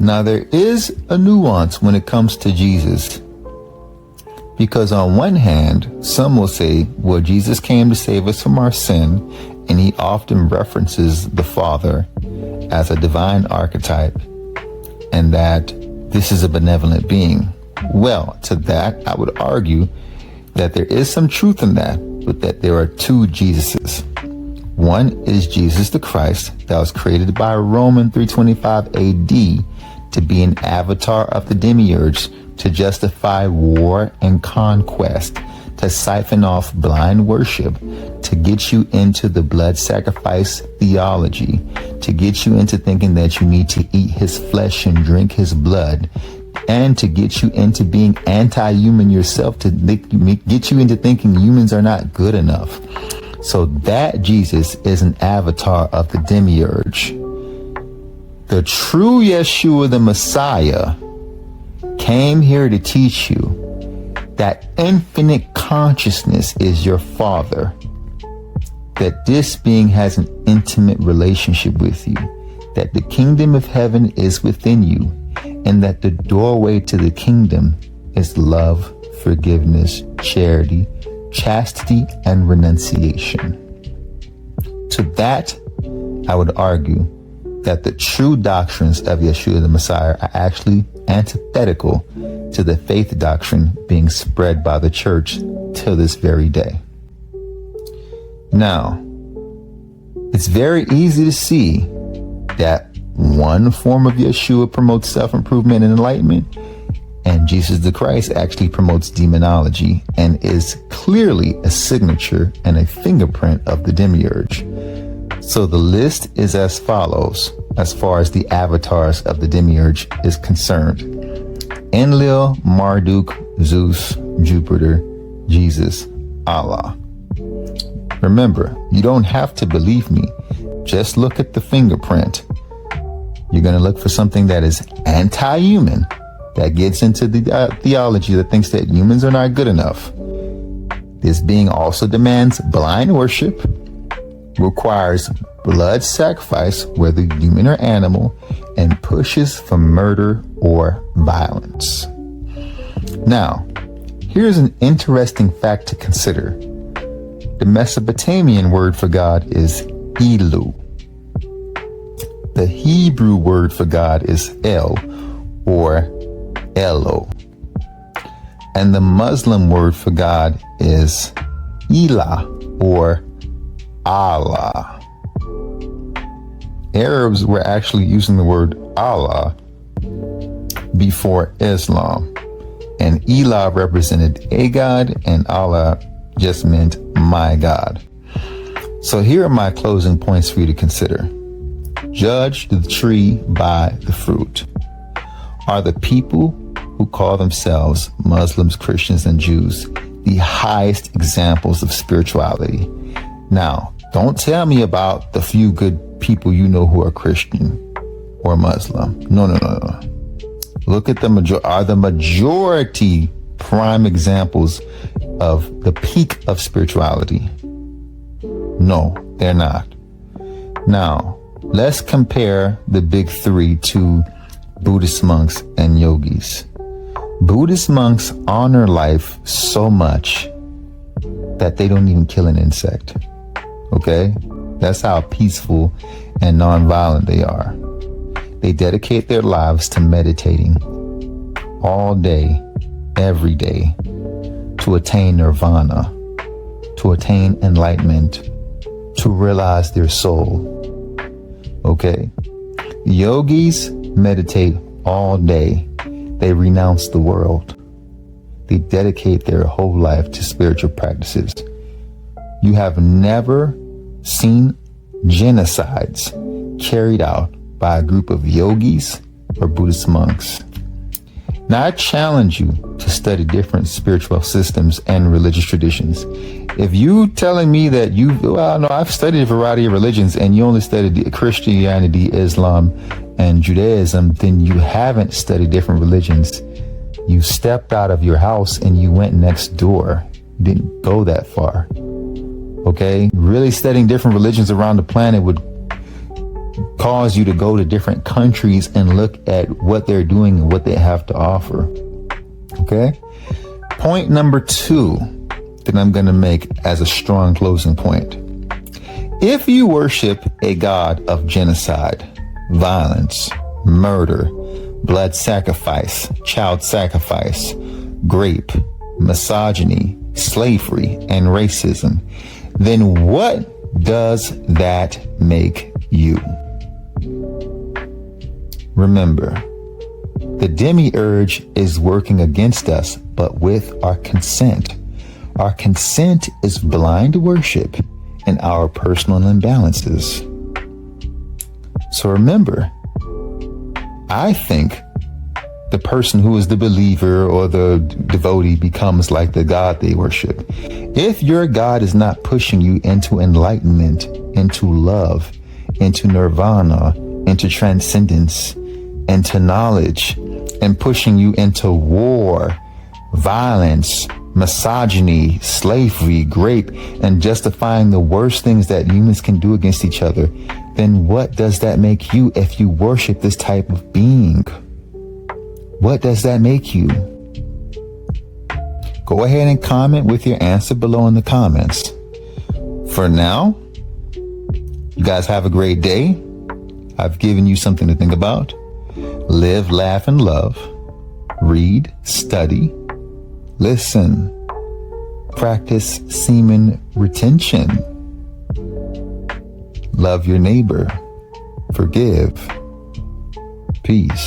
Now, there is a nuance when it comes to Jesus, because on one hand, some will say, well, Jesus came to save us from our sin, and he often references the Father as a divine archetype, and that this is a benevolent being. Well, to that, I would argue that there is some truth in that, but that there are two Jesuses. One is Jesus the Christ, that was created by Roman 325 AD to be an avatar of the Demiurge, to justify war and conquest, to siphon off blind worship, to get you into the blood sacrifice theology, to get you into thinking that you need to eat his flesh and drink his blood, and to get you into being anti-human yourself, to get you into thinking humans are not good enough. So that Jesus is an avatar of the Demiurge. The true Yeshua, the Messiah, came here to teach you that infinite consciousness is your Father, that this being has an intimate relationship with you, that the kingdom of heaven is within you, and that the doorway to the kingdom is love, forgiveness, charity, chastity, and renunciation. To that, I would argue that the true doctrines of Yeshua the Messiah are actually antithetical to the faith doctrine being spread by the church till this very day. Now, it's very easy to see that one form of Yeshua promotes self-improvement and enlightenment, and Jesus the Christ actually promotes demonology and is clearly a signature and a fingerprint of the Demiurge. So the list is as follows, as far as the avatars of the Demiurge is concerned: Enlil, Marduk, Zeus, Jupiter, Jesus, Allah. Remember, you don't have to believe me. Just look at the fingerprint. You're going to look for something that is anti-human, that gets into the theology that thinks that humans are not good enough. This being also demands blind worship, requires blood sacrifice, whether human or animal, and pushes for murder or violence. Now, here's an interesting fact to consider. The Mesopotamian word for God is Elu. The Hebrew word for God is El, or Elo. And the Muslim word for God is Ilah, or Allah. Arabs were actually using the word Allah before Islam, and Ilah represented a god and Allah just meant my God. So here are my closing points for you to consider. Judge the tree by the fruit. Are the people who call themselves Muslims, Christians, and Jews the highest examples of spirituality? Now, don't tell me about the few good people you know who are Christian or Muslim. No. Look at are the majority prime examples of the peak of spirituality? No, they're not. Now, let's compare the big three to Buddhist monks and yogis. Buddhist monks honor life so much that they don't even kill an insect. Okay? That's how peaceful and nonviolent they are. They dedicate their lives to meditating all day, every day, to attain nirvana, to attain enlightenment, to realize their soul. Okay? Yogis meditate all day. They renounce the world. They dedicate their whole life to spiritual practices. You have never seen genocides carried out by a group of yogis or Buddhist monks. Now, I challenge you to study different spiritual systems and religious traditions. If you telling me that I've studied a variety of religions and you only studied Christianity, Islam, and Judaism, then you haven't studied different religions. You stepped out of your house and you went next door. You didn't go that far. Okay? Really studying different religions around the planet would cause you to go to different countries and look at what they're doing and what they have to offer. Okay? Point number 2 that I'm going to make as a strong closing point. If you worship a god of genocide, violence, murder, blood sacrifice, child sacrifice, rape, misogyny, slavery, and racism, then what does that make you? Remember, the Demiurge is working against us, but with our consent. Our consent is blind worship and our personal imbalances. So remember, I think the person who is the believer or the devotee becomes like the God they worship. If your God is not pushing you into enlightenment, into love, into nirvana, into transcendence, into knowledge, and pushing you into war, violence, misogyny, slavery, rape, and justifying the worst things that humans can do against each other, then what does that make you if you worship this type of being? What does that make you? Go ahead and comment with your answer below in the comments. For now, you guys have a great day. I've given you something to think about. Live, laugh, and love. Read, study, listen. Practice semen retention. Love your neighbor. Forgive. Peace.